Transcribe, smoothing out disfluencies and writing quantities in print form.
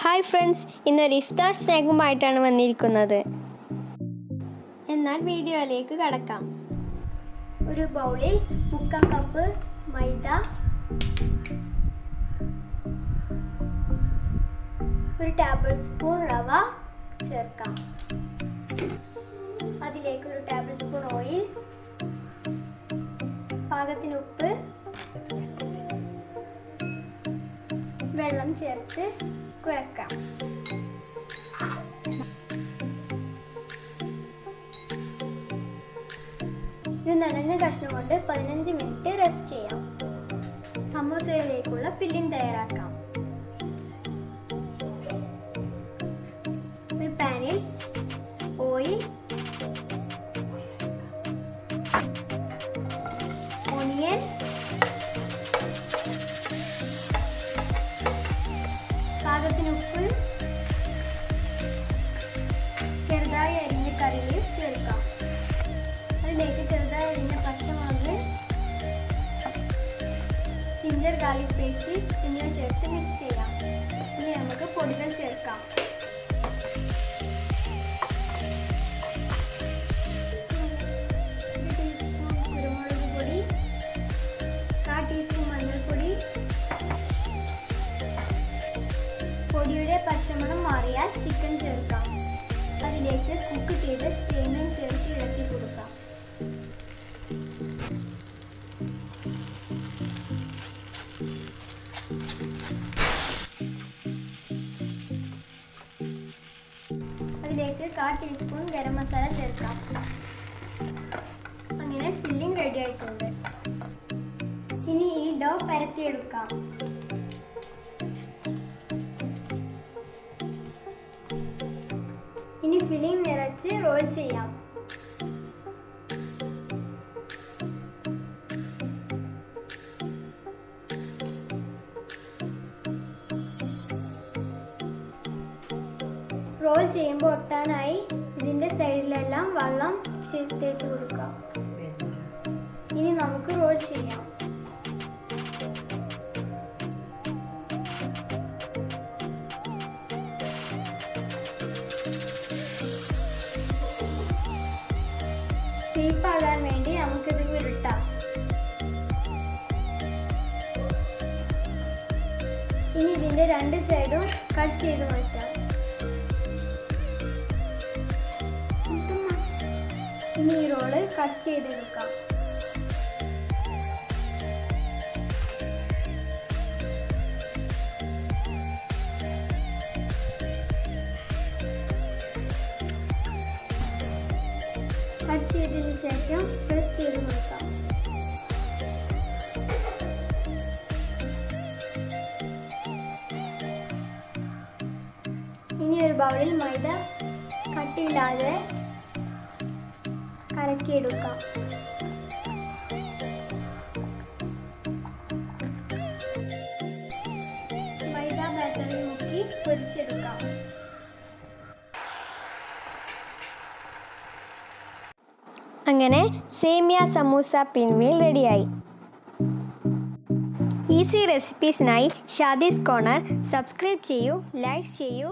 Hi friends, ഇന്നൊരു ഇഫ്താർ സ്നാക്കുമായിട്ടാണ് വന്നിരിക്കുന്നത്. എന്നാൽ വീഡിയോയിലേക്ക് കടക്കാം. ഒരു ബൗളിൽ 1/4 കപ്പ് മൈദ, 1 ടേബിൾ സ്പൂൺ റവ ചേർക്കാം. അതിലേക്ക് 1 ടേബിൾ സ്പൂൺ ഓയിൽ, പാകത്തിന് ഉപ്പ്, വെള്ളം ചേർത്ത് കുഴക്കാം. ഇത് നനഞ്ഞ കഷ്ണം കൊണ്ട് 15 മിനിറ്റ് റെസ്റ്റ് ചെയ്യാം. സമോസയിലേക്കുള്ള ഫില്ലിംഗ് തയ്യാറാക്കാം. ഒരു പാനിൽ ഓയിൽ, ഓണിയൻ, പാകത്തിന് ഉപ്പ്, ചെറുതായി അരിഞ്ഞ കറി ലീഫ് ചേർക്കാം. അതിലേക്ക് ചെറുതായി അരിഞ്ഞ പച്ചമുളക്, ജിഞ്ചർ ഗാർലിക് പേസ്റ്റ് എന്നിവ ചേർത്ത് മിക്സ് ചെയ്യാം. ഇനി നമുക്ക് പൊടികൾ ചേർക്കാം. കുരുമുളക് പൊടി, 1/4 ടീസ്പൂൺ മഞ്ഞൾപ്പൊടി. പൊടിയുടെ പച്ചമണം മാറിയാൽ ചിക്കൻ ചേർക്കാം. അതിലേക്ക് കുക്ക് ചെയ്ത് തേങ്ങയും ചേർത്ത് ഇളക്കി കൊടുക്കാം. അതിലേക്ക് 1/4 ടീസ്പൂൺ ഗരം മസാല ചേർക്കാം. അങ്ങനെ ഫില്ലിംഗ് റെഡി ആയിട്ടുണ്ട്. ഇനി ഈ ഡോ പരത്തിയെടുക്കാം. ഇനി ഫില്ലിംഗ് നിറച്ച് റോൾ ചെയ്യാം. റോൾ ചെയ്യുമ്പോൾ ഒട്ടാനായി ഇതിന്റെ സൈഡിലെല്ലാം വെള്ളം തേച്ച് കൊടുക്കാം. ഇനി നമുക്ക് റോൾ ചെയ്യാം. ഷേപ്പാകാൻ വേണ്ടി നമുക്കിത് ഉരുട്ടാം. ഇനി ഇതിന്റെ 2 സൈഡും കട്ട് ചെയ്ത് മാറ്റാം. ഇനി ഈ റോള് കട്ട് ചെയ്തെടുക്കാം. കട്ട് ചെയ്തതിന് ശേഷം പ്രസ് ചെയ്ത് കൊടുക്കാം. ഇനി ഒരു ബൗളിൽ മൈദ കട്ടിയില്ലാതെ കലക്കിയെടുക്കാം. മൈദ ബാറ്ററിൽ മുക്കി പൊരിച്ചെടുക്കാം. അങ്ങനെ സേമിയ സമൂസ പിൻവീൽ റെഡിയായി. ഈസി റെസിപ്പീസിനായി ഷാദീസ് കോർണർ സബ്സ്ക്രൈബ് ചെയ്യൂ, ലൈക്ക് ചെയ്യൂ.